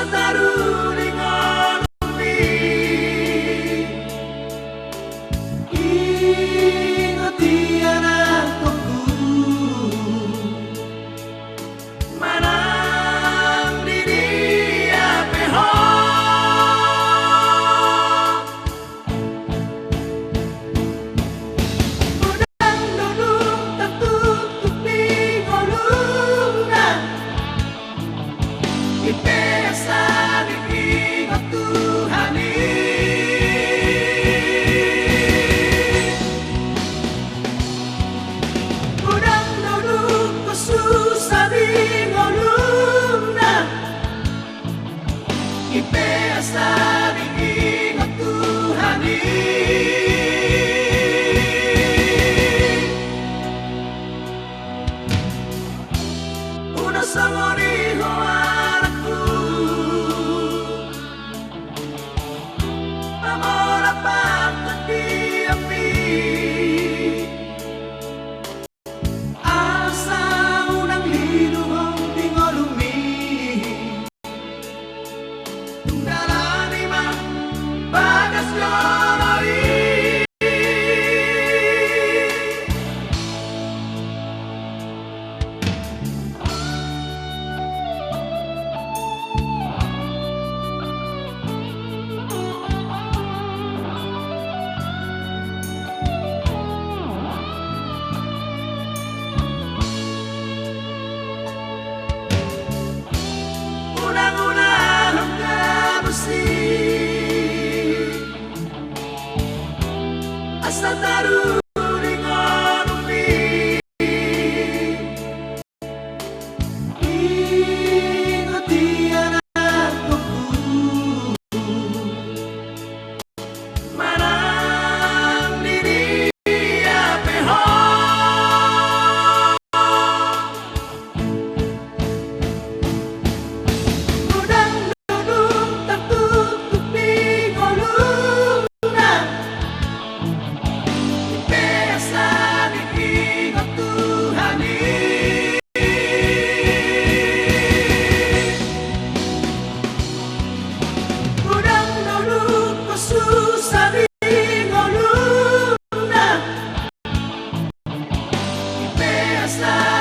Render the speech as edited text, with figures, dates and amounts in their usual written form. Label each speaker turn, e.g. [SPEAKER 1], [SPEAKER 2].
[SPEAKER 1] taruh dengan umpi. Ingat anak tuku manang di dia peho. Udang duduk tertutup di golungan. Ipesa diingat Tuhan udang duduk kesusah di ngolumna. Ipesa diingat Tuhan udah sangori hoaraku amor apa di api. Asa unang linuhong tingolumi tunggalani mang bagas yoroi. Unang-unang musik asa taruh dengan umpi. Ingat anak tuku manang di dia peho. Udang duduk tertutup di golungan. Ipesa diingat Tuhan udang duduk kesusah di ngolungan. Ipesa